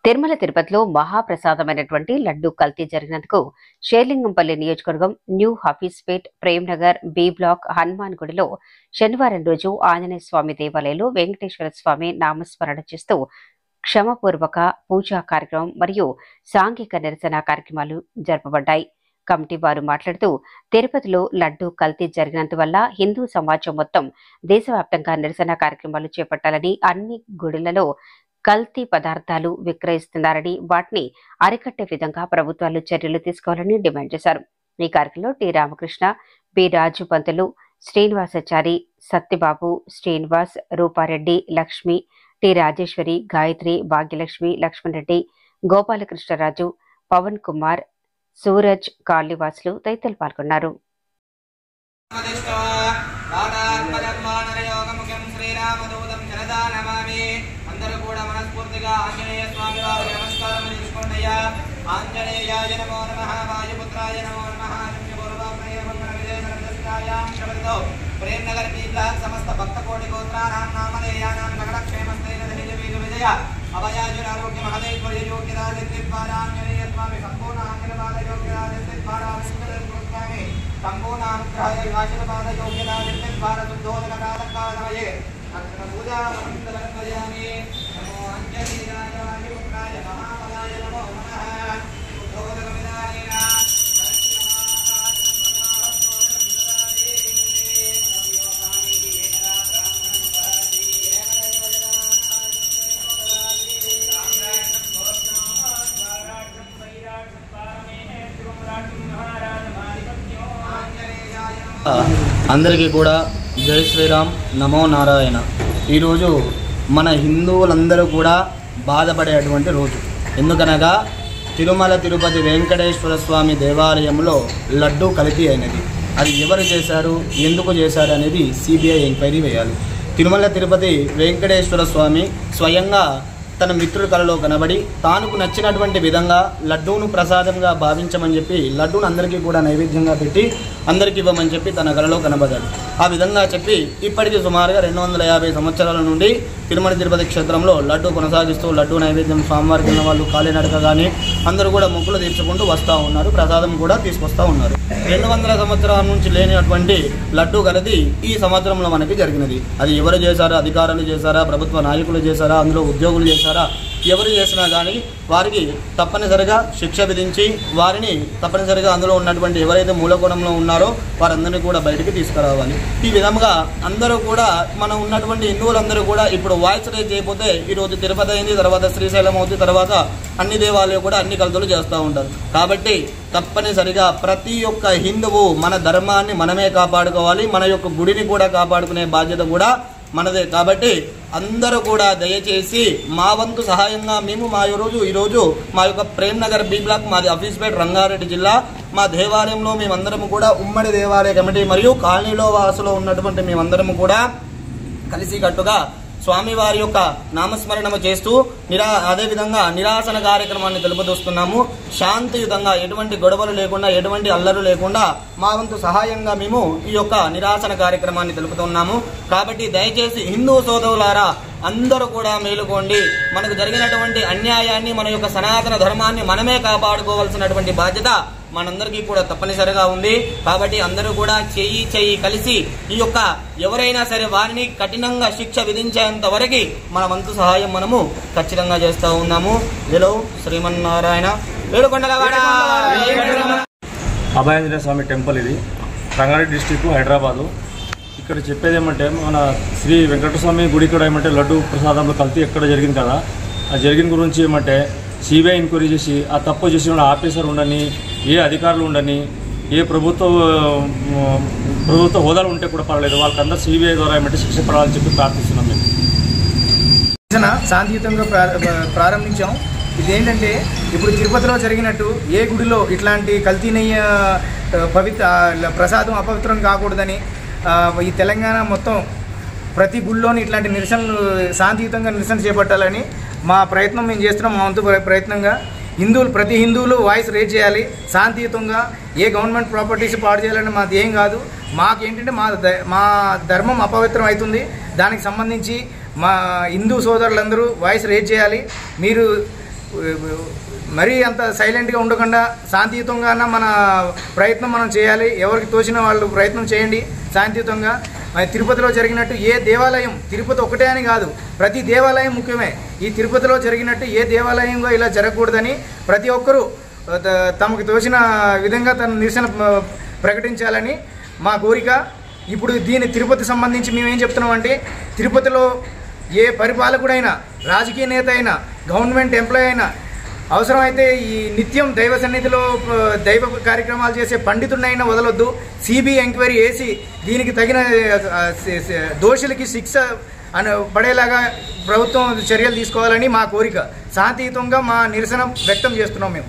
తిరుమల తిరుపతిలో మహాప్రసాదమైనటువంటి లడ్డూ కల్తీ జరిగినందుకు షేర్లింగంపల్లి నియోజకవర్గం new Hafeezpet, Premnagar, B block, Hanuman గుడిలో శనివారం రోజు ఆంజనేయ స్వామి దేవాలయంలో వెంకటేశ్వర స్వామి నామస్మరణ చేస్తూ క్షమపూర్వక పూజా కార్యక్రమం మరియు సాంఘిక నిరసన కార్యక్రమాలు జరపబడ్డాయి. కమిటీ వారు మాట్లాడుతూ తిరుపతిలో లడ్డూ కల్తీ జరిగినందువల్ల హిందూ సమాజం మొత్తం దేశవ్యాప్తంగా నిరసన కార్యక్రమాలు చేపట్టాలని, అన్ని గుడులలో కల్తీ పదార్థాలు విక్రయిస్తున్నారని, వాటిని అరికట్టే విధంగా ప్రభుత్వాలు చర్యలు తీసుకోవాలని డిమాండ్ చేశారు. ఈ కార్యక్రమంలో టి రామకృష్ణ, బి రాజు పంతులు, శ్రీనివాసాచారి, సత్యబాబు, శ్రీనివాస్, రూపారెడ్డి, లక్ష్మి, టి రాజేశ్వరి, గాయత్రి, భాగ్యలక్ష్మి, లక్ష్మణ్ రెడ్డి, గోపాలకృష్ణరాజు, పవన్ కుమార్, సూరజ్, కాళీవాసులు తదితరులు పాల్గొన్నారు. అందరూ కూడా మనస్ఫూర్తిగా ఆంజనేయ స్వామి వారికి నమస్కారం చేసుకోండియా. ఆంజనేయాయ నమో నమః, వాయుపుత్రాయ నమో నమః, ప్రేమ్నగర్ బి బ్లాక్ సమస్త భక్త కోటి గోత్రానాం నామధేయానాం సకలక్షేమస్థైర్య విజయ అభయాజురారోగ్య మహదేశ్వర్య యోగ్యరాజిద్వారా ఆంజనేయ స్వామి సంపూర్ణ ఆశీర్వాద యోగ్యరాజిద్వారా స్వామి సంపూర్ణ అనుగ్రహ ఆశీర్వాద యోగ్యరాజిద్వారా శుద్ధోదక కాలకాలమయే పూజా మంత్రయామి. నమో ఆంజనేయాయ వాయుపుత్రాయ మహాబలాయ నమో నమః. శుద్ధోదకమిదానేన అందరికీ కూడా జై శ్రీరామ్, నమో నారాయణ. ఈరోజు మన హిందువులందరూ కూడా బాధపడేటువంటి రోజు. ఎందుకనగా తిరుమల తిరుపతి వెంకటేశ్వర స్వామి దేవాలయంలో లడ్డూ కల్తీ అయినది. అది ఎవరు చేశారు, ఎందుకు చేశారు అనేది సిబిఐ ఎంక్వైరీ వేయాలి. తిరుమల తిరుపతి వెంకటేశ్వర స్వామి స్వయంగా తన మిత్రుల కళలో కనబడి తానుకు నచ్చినటువంటి విధంగా లడ్డూను ప్రసాదంగా భావించమని చెప్పి లడ్డూను అందరికీ కూడా నైవేద్యంగా పెట్టి అందరికీ ఇవ్వమని చెప్పి తన కళలో కనబడ్డాడు. ఆ విధంగా చెప్పి ఇప్పటికీ సుమారుగా 250 సంవత్సరాల నుండి తిరుమల తిరుపతి క్షేత్రంలో లడ్డూ కొనసాగిస్తూ లడ్డూ నైవేద్యం స్వామివారి కింద వాళ్ళు కాలినడక కానీ అందరూ కూడా మొక్కులు తీర్చుకుంటూ వస్తూ ఉన్నారు. ప్రసాదం కూడా తీసుకొస్తూ ఉన్నారు. 200 సంవత్సరాల నుంచి లేనటువంటి లడ్డూ కల్తీ ఈ సంవత్సరంలో మనకి జరిగినది. అది ఎవరు చేశారా, అధికారులు చేశారా, ప్రభుత్వ నాయకులు చేశారా, అందులో ఉద్యోగులు చేశారా, ఎవరు చేసినా కానీ వారికి తప్పనిసరిగా శిక్ష విధించి వారిని తప్పనిసరిగా అందులో ఉన్నటువంటి ఎవరైతే మూలకోణంలో ఉన్నారో వారందరినీ కూడా బయటికి తీసుకురావాలి. ఈ విధంగా అందరూ కూడా మనం ఉన్నటువంటి హిందువులందరూ కూడా ఇప్పుడు వాయిస్ రేజ్ చేయకపోతే ఈరోజు తిరుపతి అయింది, తర్వాత శ్రీశైలం అవుతుంది, తర్వాత అన్ని దేవాలయాలు కూడా అన్ని కల్తులు చేస్తూ ఉంటారు. కాబట్టి తప్పనిసరిగా ప్రతి ఒక్క హిందువు మన ధర్మాన్ని మనమే కాపాడుకోవాలి, మన యొక్క గుడిని కూడా కాపాడుకునే బాధ్యత కూడా మనదే. కాబట్టి అందరూ కూడా దయచేసి మా వంతు సహాయంగా మేము ఈరోజు మా యొక్క ప్రేమ్నగర్ బి బ్లాక్, మాది హఫీజ్పేట్, రంగారెడ్డి జిల్లా, మా దేవాలయంలో మేమందరము కూడా ఉమ్మడి దేవాలయ కమిటీ మరియు కాలనీలో వాసులో ఉన్నటువంటి మేమందరము కూడా కలిసికట్టుగా స్వామివారి యొక్క నామస్మరణము చేస్తూ అదేవిధంగా నిరాసన కార్యక్రమాన్ని తెలుపుతూస్తున్నాము. శాంతియుతంగా ఎటువంటి గొడవలు లేకుండా, ఎటువంటి అల్లరు లేకుండా మా వంతు సహాయంగా మేము ఈ యొక్క నిరాసన కార్యక్రమాన్ని తెలుపుతున్నాము. కాబట్టి దయచేసి హిందూ సోదరులారా అందరూ కూడా మేలుకోండి. మనకు జరిగినటువంటి అన్యాయాన్ని, మన యొక్క సనాతన ధర్మాన్ని మనమే కాపాడుకోవాల్సినటువంటి బాధ్యత మనందరికీ కూడా తప్పనిసరిగా ఉంది. కాబట్టి అందరూ కూడా చెయ్యి కలిసి ఈ యొక్క ఎవరైనా సరే వారిని కఠినంగా శిక్ష విధించేంత వరకు మన వంతు సహాయం మనము ఖచ్చితంగా చేస్తూ ఉన్నాము. వెలో శ్రీమన్నారాయణ. అభయాంజనేయ స్వామి టెంపుల్ ఇది, రంగారెడ్డి డిస్టిక్, హైదరాబాదు. ఇక్కడ చెప్పేది ఏమంటే మన శ్రీ వెంకటేశ్వర స్వామి గుడి కూడా ఏమంటే లడ్డు ప్రసాదంలో కల్తీ ఎక్కడ జరిగింది కదా, ఆ జరిగిన గురించి ఏమంటే సిబిఐ ఎంక్వైరీ చేసి ఆ తప్పు చేసిన ఆఫీసర్ ఉండని, ఏ అధికారులు ఉండని, ఏ ప్రభుత్వ హోదాలు ఉంటే కూడా పర్వాలేదు, వాళ్ళకందరూ సిబిఐ ద్వారా ఏమంటే శిక్ష పడాలని చెప్పి ప్రార్థిస్తున్నాం. మేము శాంతియుతంగా ప్రారంభించాం. ఇదేంటంటే ఇప్పుడు తిరుపతిలో జరిగినట్టు ఏ గుడిలో ఇట్లాంటి కల్తీనయ్య ప్రసాదం అపవిత్రం కాకూడదని ఈ తెలంగాణ మొత్తం ప్రతి గుడిలోని ఇట్లాంటి నిరసనలు శాంతియుతంగా నిరసన చేపట్టాలని మా ప్రయత్నం మేము చేస్తున్నాం. మా వంతు ప్రయత్నంగా ప్రతి హిందువులు వాయిస్ రేజ్ చేయాలి. శాంతియుతంగా ఏ గవర్నమెంట్ ప్రాపర్టీస్ పాడు చేయాలని మాది ఏం కాదు. మాకేంటంటే మా ధర్మం అపవిత్రం అవుతుంది. దానికి సంబంధించి మా హిందూ సోదరులందరూ వాయిస్ రేజ్ చేయాలి. మీరు మరీ అంత సైలెంట్గా ఉండకుండా శాంతియుతంగా మన ప్రయత్నం మనం చేయాలి. ఎవరికి తోచిన వాళ్ళు ప్రయత్నం చేయండి శాంతియుతంగా. తిరుపతిలో జరిగినట్టు ఏ దేవాలయం, తిరుపతి ఒకటే అని కాదు, ప్రతి దేవాలయం ముఖ్యమే. ఈ తిరుపతిలో జరిగినట్టు ఏ దేవాలయంగా ఇలా జరగకూడదని ప్రతి ఒక్కరూ తమకు తోచిన విధంగా తన నిరసన ప్రకటించాలని మా కోరిక. ఇప్పుడు దీని తిరుపతి సంబంధించి మేమేం చెప్తున్నామంటే, తిరుపతిలో ఏ పరిపాలకుడైనా, రాజకీయ నేత అయినా, గవర్నమెంట్ ఎంప్లాయీ అయినా, అవసరమైతే ఈ నిత్యం దైవ సన్నిధిలో దైవ కార్యక్రమాలు చేసే పండితుడినైనా వదలొద్దు. సిబిఐ ఎంక్వైరీ వేసి దీనికి తగిన దోషులకి శిక్ష పడేలాగా ప్రభుత్వం చర్యలు తీసుకోవాలని మా కోరిక. శాంతియుతంగా మా నిరసన వ్యక్తం చేస్తున్నాం మేము.